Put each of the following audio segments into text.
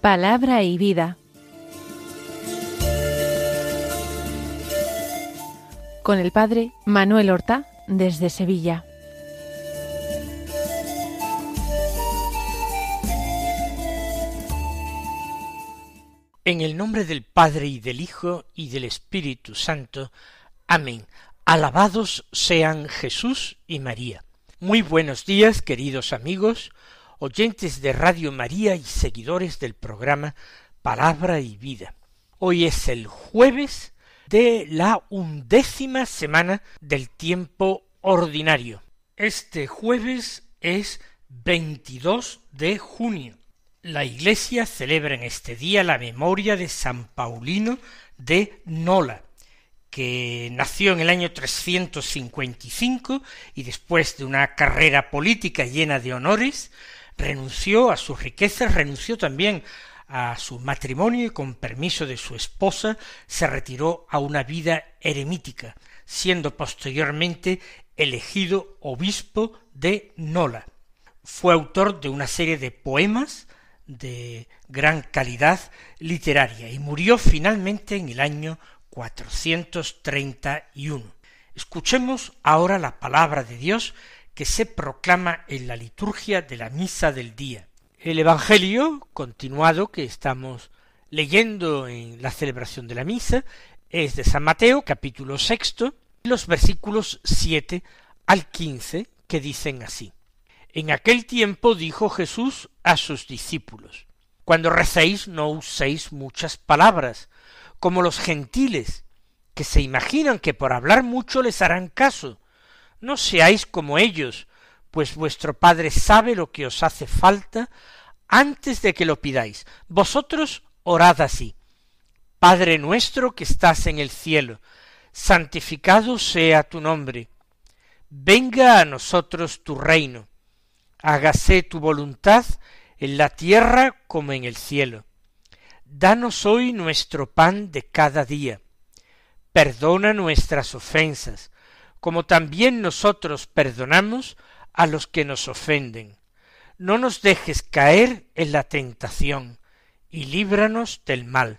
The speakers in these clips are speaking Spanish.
Palabra y vida. Con el padre Manuel Horta, desde Sevilla. En el nombre del Padre y del Hijo y del Espíritu Santo. Amén. Alabados sean Jesús y María. Muy buenos días, queridos amigos, oyentes de Radio María y seguidores del programa Palabra y Vida. Hoy es el jueves de la 11ª semana del tiempo ordinario. Este jueves es 22 de junio. La Iglesia celebra en este día la memoria de San Paulino de Nola, que nació en el año 355 y después de una carrera política llena de honores, renunció a sus riquezas, renunció también a su matrimonio y con permiso de su esposa se retiró a una vida eremítica, siendo posteriormente elegido obispo de Nola. Fue autor de una serie de poemas de gran calidad literaria y murió finalmente en el año 431. Escuchemos ahora la palabra de Dios que se proclama en la liturgia de la misa del día. El Evangelio continuado que estamos leyendo en la celebración de la misa es de San Mateo, capítulo 6, los versículos 7 al 15, que dicen así. En aquel tiempo dijo Jesús a sus discípulos: Cuando recéis no uséis muchas palabras, como los gentiles, que se imaginan que por hablar mucho les harán caso. No seáis como ellos, pues vuestro Padre sabe lo que os hace falta antes de que lo pidáis. Vosotros orad así: Padre nuestro que estás en el cielo, santificado sea tu nombre. Venga a nosotros tu reino. Hágase tu voluntad en la tierra como en el cielo. Danos hoy nuestro pan de cada día. Perdona nuestras ofensas, como también nosotros perdonamos a los que nos ofenden. No nos dejes caer en la tentación, y líbranos del mal.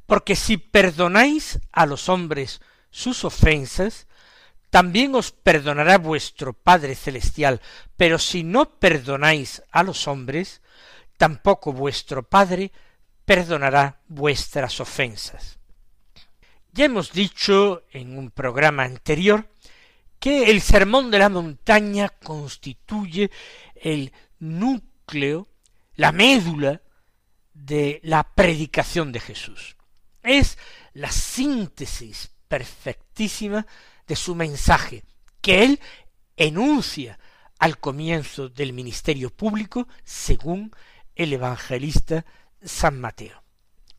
Porque si perdonáis a los hombres sus ofensas, también os perdonará vuestro Padre Celestial, pero si no perdonáis a los hombres, tampoco vuestro Padre perdonará vuestras ofensas. Ya hemos dicho en un programa anterior que el Sermón de la Montaña constituye el núcleo, la médula de la predicación de Jesús. Es la síntesis perfectísima de su mensaje, que él enuncia al comienzo del ministerio público según el evangelista San Mateo.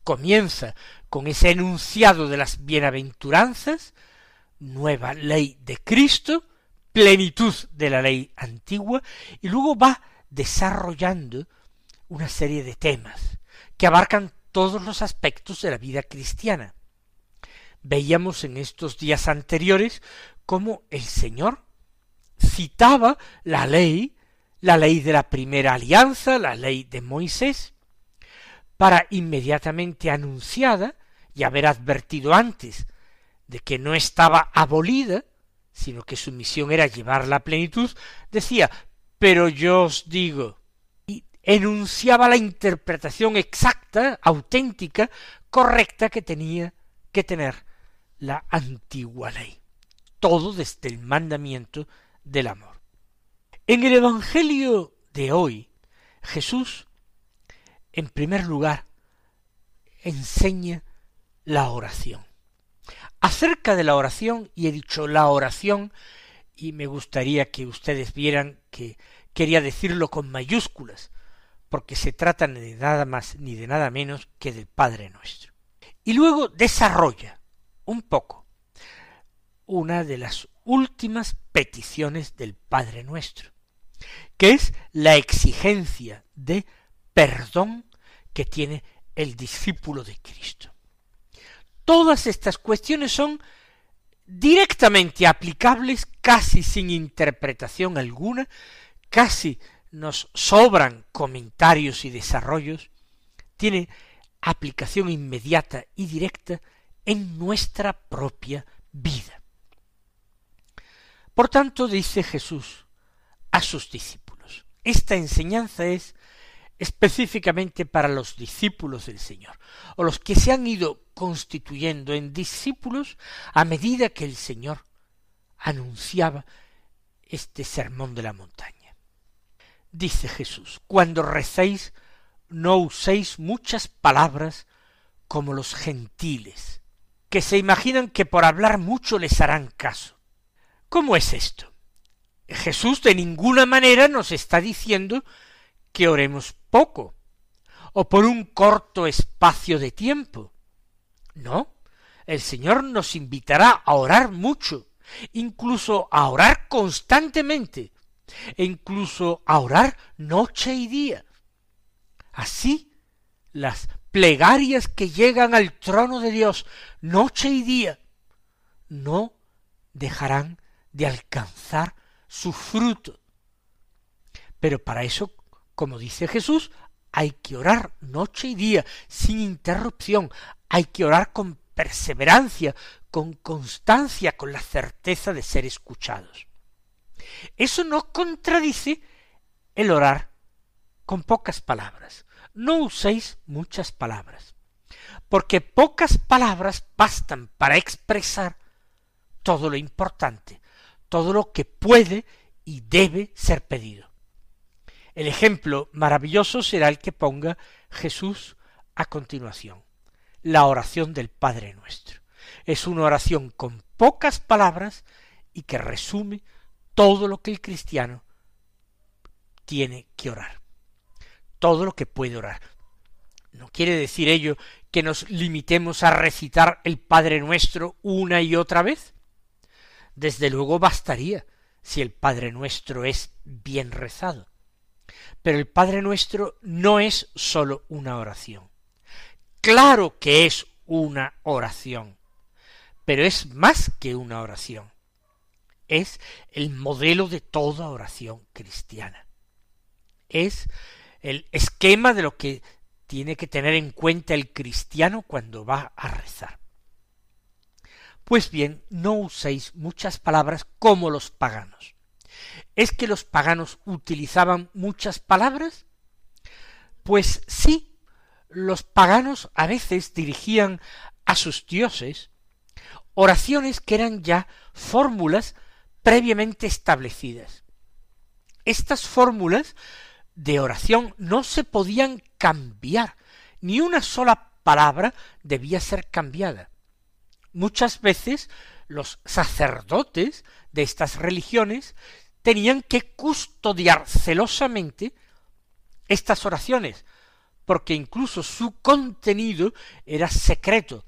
Comienza con ese enunciado de las bienaventuranzas, nueva ley de Cristo, plenitud de la ley antigua, y luego va desarrollando una serie de temas que abarcan todos los aspectos de la vida cristiana. Veíamos en estos días anteriores cómo el Señor citaba la ley de la primera alianza, la ley de Moisés, para inmediatamente anunciada y haber advertido antes de que no estaba abolida, sino que su misión era llevarla a plenitud, decía: pero yo os digo, y enunciaba la interpretación exacta, auténtica, correcta que tenía que tener la antigua ley. Todo desde el mandamiento del amor. En el Evangelio de hoy, Jesús, en primer lugar, enseña la oración. Acerca de la oración, y he dicho la oración, y me gustaría que ustedes vieran que quería decirlo con mayúsculas, porque se trata de nada más ni de nada menos que del Padre Nuestro. Y luego desarrolla un poco una de las últimas peticiones del Padre Nuestro, que es la exigencia de perdón que tiene el discípulo de Cristo. Todas estas cuestiones son directamente aplicables, casi sin interpretación alguna, casi nos sobran comentarios y desarrollos tiene aplicación inmediata y directa en nuestra propia vida. Por tanto, dice Jesús a sus discípulos, esta enseñanza es específicamente para los discípulos del Señor, o los que se han ido constituyendo en discípulos a medida que el Señor anunciaba este sermón de la montaña. Dice Jesús, cuando recéis, no uséis muchas palabras como los gentiles, que se imaginan que por hablar mucho les harán caso. ¿Cómo es esto? Jesús de ninguna manera nos está diciendo que oremos poco, o por un corto espacio de tiempo. No, el Señor nos invitará a orar mucho, incluso a orar constantemente, e incluso a orar noche y día. Así, las plegarias que llegan al trono de Dios noche y día no dejarán de alcanzar su fruto. Pero para eso, como dice Jesús, hay que orar noche y día, sin interrupción, hay que orar con perseverancia, con constancia, con la certeza de ser escuchados. Eso no contradice el orar con pocas palabras. No uséis muchas palabras, porque pocas palabras bastan para expresar todo lo importante, todo lo que puede y debe ser pedido. El ejemplo maravilloso será el que ponga Jesús a continuación, la oración del Padre Nuestro. Es una oración con pocas palabras y que resume todo lo que el cristiano tiene que orar, todo lo que puede orar. No quiere decir ello que nos limitemos a recitar el Padre Nuestro una y otra vez. Desde luego bastaría si el Padre Nuestro es bien rezado. Pero el Padre Nuestro no es sólo una oración. Claro que es una oración, pero es más que una oración. Es el modelo de toda oración cristiana. Es el esquema de lo que tiene que tener en cuenta el cristiano cuando va a rezar. Pues bien, no uséis muchas palabras como los paganos. ¿Es que los paganos utilizaban muchas palabras? Pues sí, los paganos a veces dirigían a sus dioses oraciones que eran ya fórmulas previamente establecidas. Estas fórmulas de oración no se podían cambiar, ni una sola palabra debía ser cambiada. Muchas veces los sacerdotes de estas religiones tenían que custodiar celosamente estas oraciones, porque incluso su contenido era secreto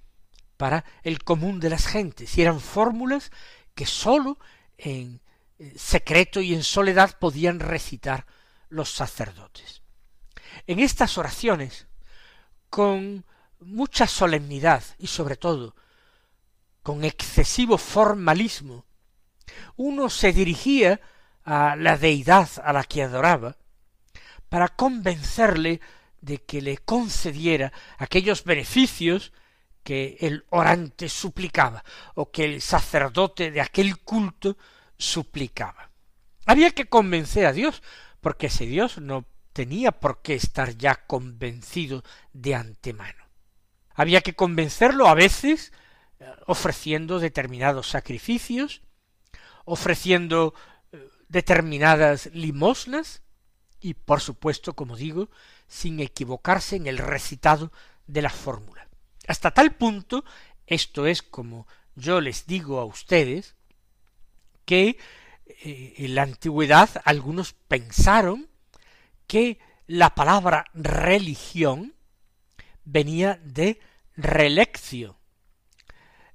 para el común de las gentes, y eran fórmulas que sólo en secreto y en soledad podían recitar los sacerdotes. En estas oraciones, con mucha solemnidad y sobre todo con excesivo formalismo, uno se dirigía a la deidad a la que adoraba para convencerle de que le concediera aquellos beneficios que el orante suplicaba o que el sacerdote de aquel culto suplicaba. Había que convencer a Dios, porque ese Dios no tenía por qué estar ya convencido de antemano. Había que convencerlo a veces ofreciendo determinados sacrificios, ofreciendo determinadas limosnas y, por supuesto, como digo, sin equivocarse en el recitado de la fórmula. Hasta tal punto, esto es como yo les digo a ustedes, que en la antigüedad algunos pensaron que la palabra religión venía de relectio,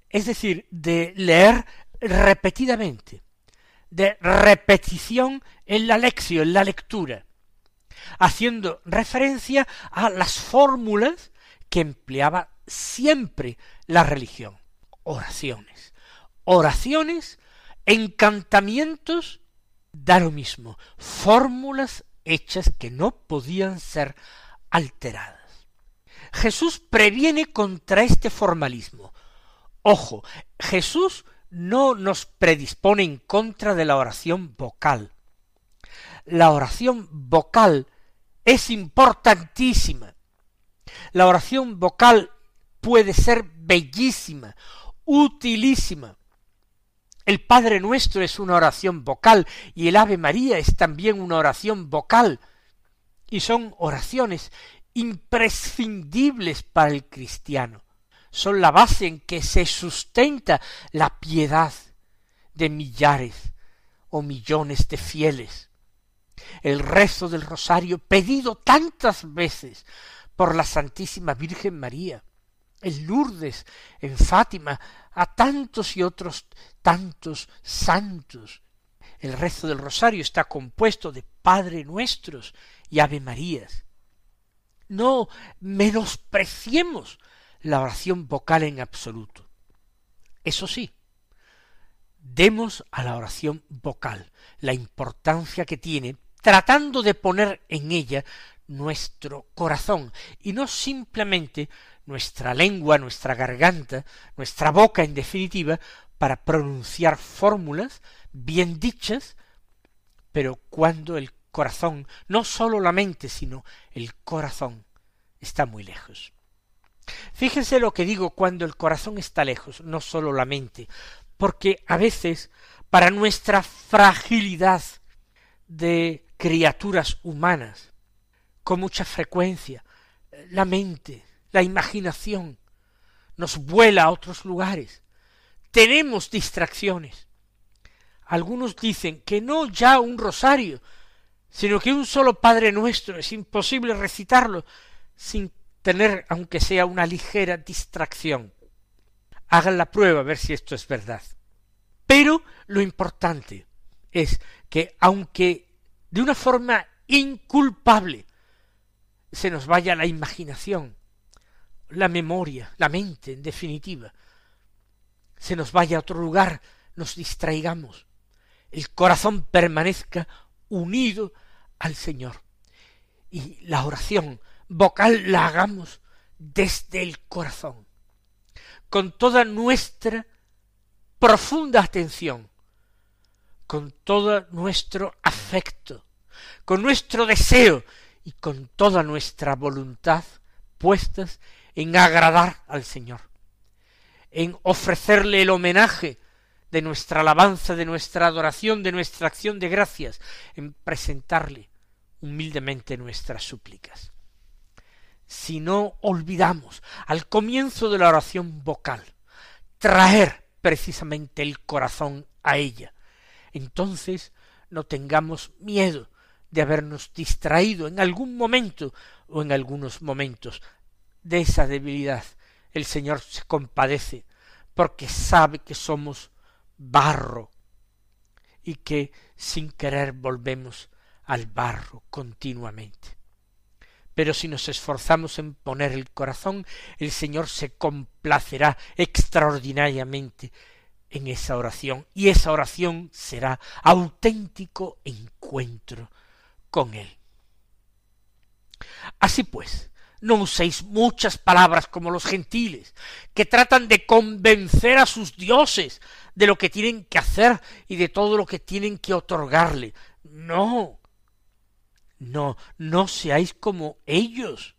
es decir, de leer repetidamente, de repetición en la lección, en la lectura, haciendo referencia a las fórmulas que empleaba siempre la religión. Oraciones, encantamientos, da lo mismo, fórmulas hechas que no podían ser alteradas. Jesús previene contra este formalismo. Ojo, Jesús no nos predispone en contra de la oración vocal. La oración vocal es importantísima. La oración vocal puede ser bellísima, utilísima. El Padre Nuestro es una oración vocal y el Ave María es también una oración vocal. Y son oraciones imprescindibles para el cristiano. Son la base en que se sustenta la piedad de millares o millones de fieles. El rezo del rosario pedido tantas veces por la Santísima Virgen María, en Lourdes, en Fátima, a tantos y otros tantos santos. El rezo del rosario está compuesto de Padre Nuestros y Ave Marías. No menospreciemos la oración vocal en absoluto. Eso sí, demos a la oración vocal la importancia que tiene, tratando de poner en ella nuestro corazón, y no simplemente nuestra lengua, nuestra garganta, nuestra boca en definitiva, para pronunciar fórmulas bien dichas, pero cuando el corazón, no sólo la mente, sino el corazón, está muy lejos. Fíjense lo que digo cuando el corazón está lejos, no sólo la mente, porque a veces, para nuestra fragilidad de criaturas humanas, con mucha frecuencia, la mente, la imaginación, nos vuela a otros lugares. Tenemos distracciones. Algunos dicen que no ya un rosario, sino que un solo Padre Nuestro es imposible recitarlo sin tener, aunque sea una ligera distracción. Hagan la prueba a ver si esto es verdad. Pero lo importante es que, aunque de una forma inculpable se nos vaya la imaginación, la memoria, la mente, en definitiva, se nos vaya a otro lugar, nos distraigamos, el corazón permanezca unido al Señor, y la oración vocal la hagamos desde el corazón, con toda nuestra profunda atención, con todo nuestro afecto, con nuestro deseo y con toda nuestra voluntad puestas en agradar al Señor, en ofrecerle el homenaje de nuestra alabanza, de nuestra adoración, de nuestra acción de gracias, en presentarle humildemente nuestras súplicas. Si no olvidamos al comienzo de la oración vocal traer precisamente el corazón a ella, entonces no tengamos miedo de habernos distraído en algún momento o en algunos momentos de esa debilidad. El Señor se compadece porque sabe que somos barro y que sin querer volvemos al barro continuamente. Pero si nos esforzamos en poner el corazón, el Señor se complacerá extraordinariamente en esa oración, y esa oración será auténtico encuentro con Él. Así pues, no uséis muchas palabras como los gentiles, que tratan de convencer a sus dioses de lo que tienen que hacer y de todo lo que tienen que otorgarle. No seáis como ellos.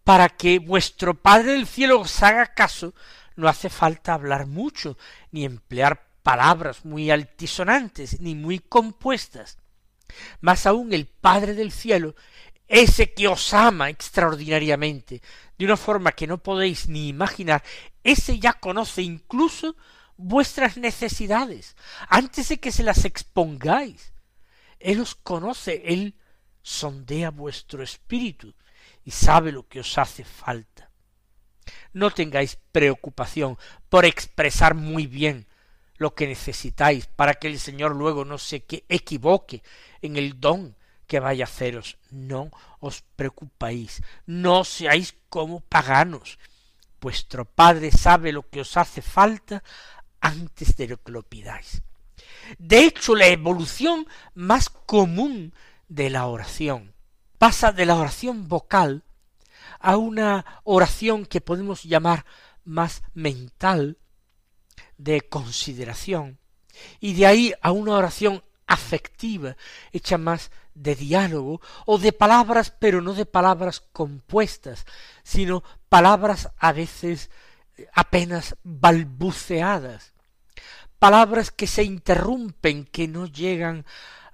Para que vuestro Padre del cielo os haga caso, no hace falta hablar mucho, ni emplear palabras muy altisonantes, ni muy compuestas. Más aún el Padre del cielo, ese que os ama extraordinariamente, de una forma que no podéis ni imaginar, ese ya conoce incluso vuestras necesidades, antes de que se las expongáis. Él os conoce, Él sondea vuestro espíritu y sabe lo que os hace falta. No tengáis preocupación por expresar muy bien lo que necesitáis para que el Señor luego no se equivoque en el don que vaya a haceros. No os preocupéis, no seáis como paganos. Vuestro Padre sabe lo que os hace falta antes de lo que lo pidáis. De hecho, la evolución más común de la oración pasa de la oración vocal a una oración que podemos llamar más mental, de consideración, y de ahí a una oración afectiva, hecha más de diálogo, o de palabras, pero no de palabras compuestas, sino palabras a veces apenas balbuceadas, palabras que se interrumpen, que no llegan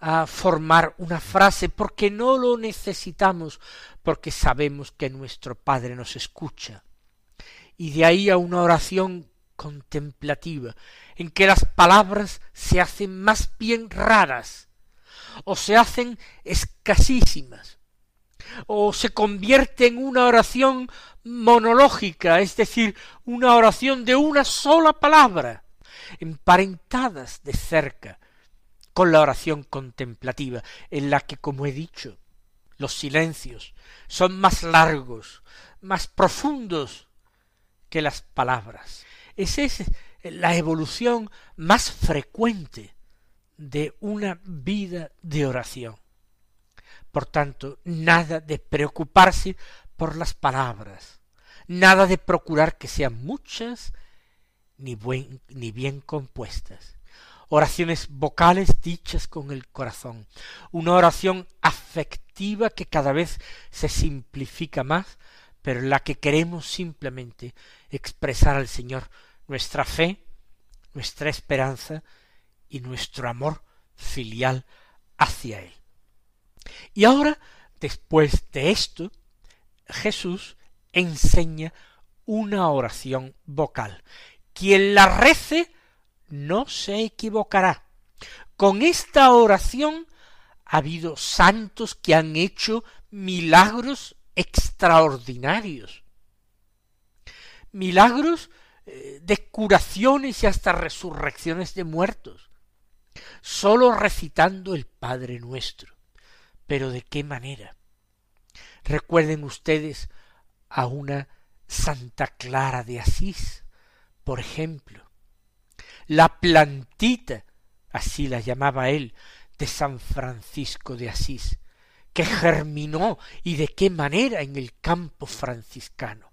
a formar una frase, porque no lo necesitamos, porque sabemos que nuestro Padre nos escucha. Y de ahí a una oración contemplativa, en que las palabras se hacen más bien raras, o se hacen escasísimas, o se convierte en una oración monológica, es decir, una oración de una sola palabra, emparentadas de cerca con la oración contemplativa, en la que, como he dicho, los silencios son más largos, más profundos que las palabras. Esa es la evolución más frecuente de una vida de oración. Por tanto, nada de preocuparse por las palabras, nada de procurar que sean muchas ni bien compuestas. Oraciones vocales dichas con el corazón, una oración afectiva que cada vez se simplifica más, pero en la que queremos simplemente expresar al Señor nuestra fe, nuestra esperanza y nuestro amor filial hacia Él. Y ahora, después de esto, Jesús enseña una oración vocal. Quien la rece no se equivocará. Con esta oración ha habido santos que han hecho milagros extraordinarios. Milagros de curaciones y hasta resurrecciones de muertos, sólo recitando el Padre Nuestro. Pero ¿de qué manera? Recuerden ustedes a una Santa Clara de Asís, por ejemplo, la plantita, así la llamaba él, de San Francisco de Asís, que germinó y de qué manera en el campo franciscano.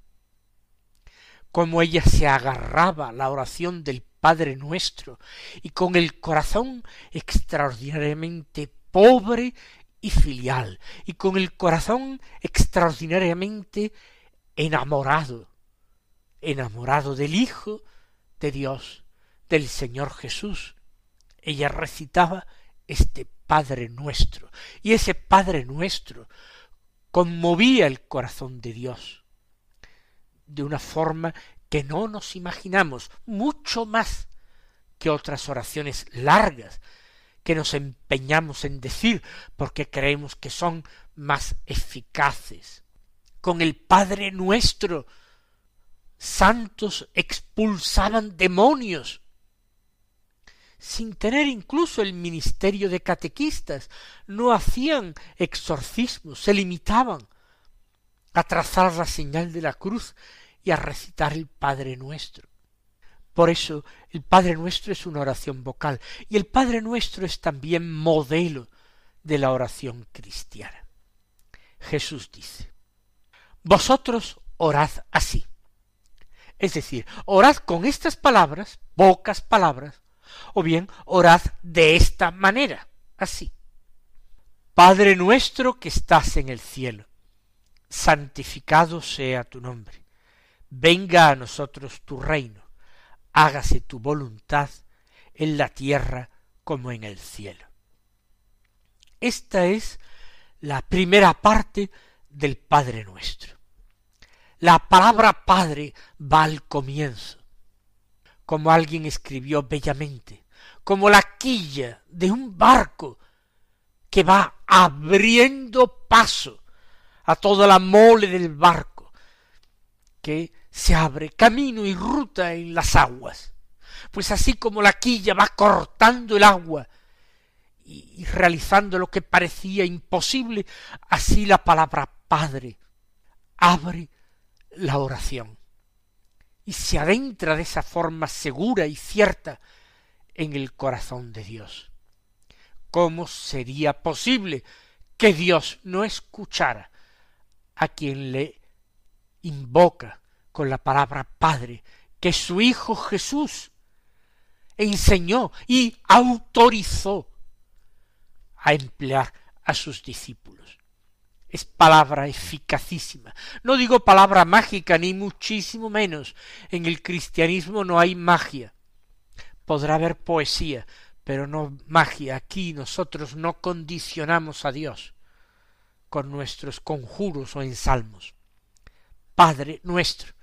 Cómo ella se agarraba a la oración del Padre Nuestro y con el corazón extraordinariamente pobre y filial, y con el corazón extraordinariamente enamorado del Hijo de Dios, del Señor Jesús. Ella recitaba este Padre Nuestro, y ese Padre Nuestro conmovía el corazón de Dios de una forma que no nos imaginamos, mucho más que otras oraciones largas que nos empeñamos en decir porque creemos que son más eficaces. Con el Padre Nuestro, santos expulsaban demonios, sin tener incluso el ministerio de catequistas, no hacían exorcismos, se limitaban a trazar la señal de la cruz y a recitar el Padre Nuestro. Por eso el Padre Nuestro es una oración vocal, y el Padre Nuestro es también modelo de la oración cristiana. Jesús dice: vosotros orad así. Es decir, orad con estas palabras, pocas palabras, o bien orad de esta manera, así. Padre nuestro que estás en el cielo, santificado sea tu nombre. Venga a nosotros tu reino. Hágase tu voluntad en la tierra como en el cielo. Esta es la primera parte del Padre Nuestro. La palabra Padre va al comienzo, como alguien escribió bellamente, como la quilla de un barco que va abriendo paso a toda la mole del barco, que se abre camino y ruta en las aguas. Pues así como la quilla va cortando el agua y realizando lo que parecía imposible, así la palabra Padre abre la oración y se adentra de esa forma segura y cierta en el corazón de Dios. ¿Cómo sería posible que Dios no escuchara a quien le invoca con la palabra Padre, que su Hijo Jesús enseñó y autorizó a emplear a sus discípulos. Es palabra eficacísima. No digo palabra mágica, ni muchísimo menos. En el cristianismo no hay magia. Podrá haber poesía, pero no magia. Aquí nosotros no condicionamos a Dios con nuestros conjuros o ensalmos. Padre nuestro,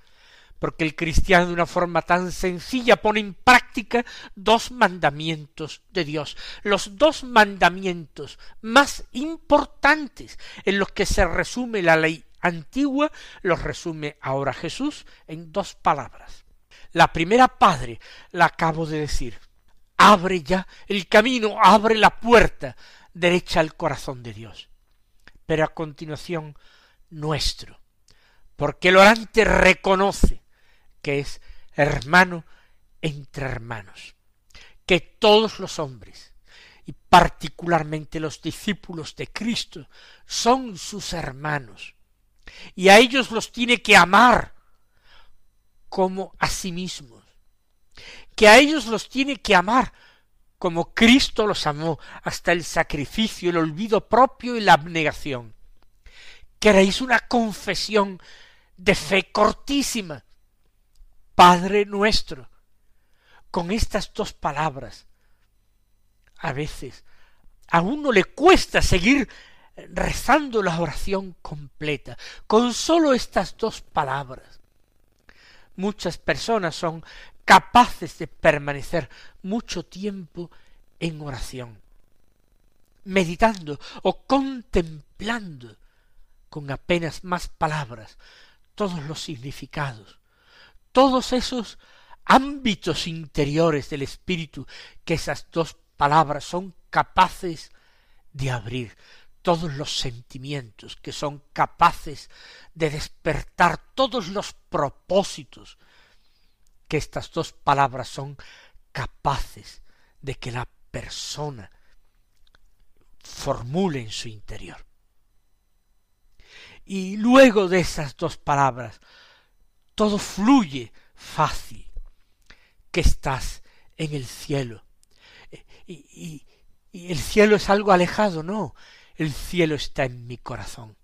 porque el cristiano de una forma tan sencilla pone en práctica dos mandamientos de Dios, los dos mandamientos más importantes en los que se resume la ley antigua, los resume ahora Jesús en dos palabras. La primera, Padre, la acabo de decir. Abre ya el camino, abre la puerta derecha al corazón de Dios. Pero a continuación, nuestro, porque el orante reconoce que es hermano entre hermanos, que todos los hombres, y particularmente los discípulos de Cristo, son sus hermanos, y a ellos los tiene que amar como a sí mismos, que a ellos los tiene que amar como Cristo los amó hasta el sacrificio, el olvido propio y la abnegación. ¿Queréis una confesión de fe cortísima? Padre nuestro. Con estas dos palabras, a veces a uno le cuesta seguir rezando la oración completa, con sólo estas dos palabras. Muchas personas son capaces de permanecer mucho tiempo en oración, meditando o contemplando con apenas más palabras todos los significados, todos esos ámbitos interiores del espíritu que esas dos palabras son capaces de abrir, todos los sentimientos que son capaces de despertar, todos los propósitos que estas dos palabras son capaces de que la persona formule en su interior. Y luego de esas dos palabras, todo fluye fácil, que estás en el cielo. Y el cielo es algo alejado, no, el cielo está en mi corazón,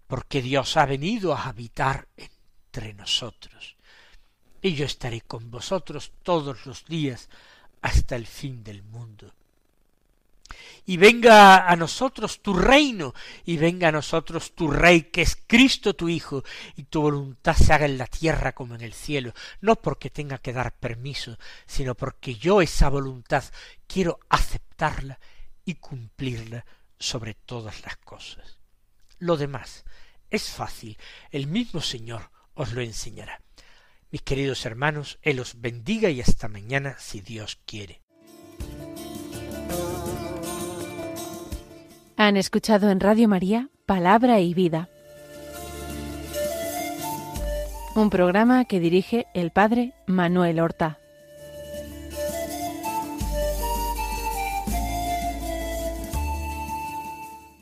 porque Dios ha venido a habitar entre nosotros, y yo estaré con vosotros todos los días hasta el fin del mundo. Y venga a nosotros tu reino, y venga a nosotros tu Rey, que es Cristo tu Hijo, y tu voluntad se haga en la tierra como en el cielo, no porque tenga que dar permiso, sino porque yo esa voluntad quiero aceptarla y cumplirla sobre todas las cosas. Lo demás es fácil, el mismo Señor os lo enseñará. Mis queridos hermanos, Él os bendiga y hasta mañana si Dios quiere. Han escuchado en Radio María Palabra y Vida, un programa que dirige el Padre Manuel Horta.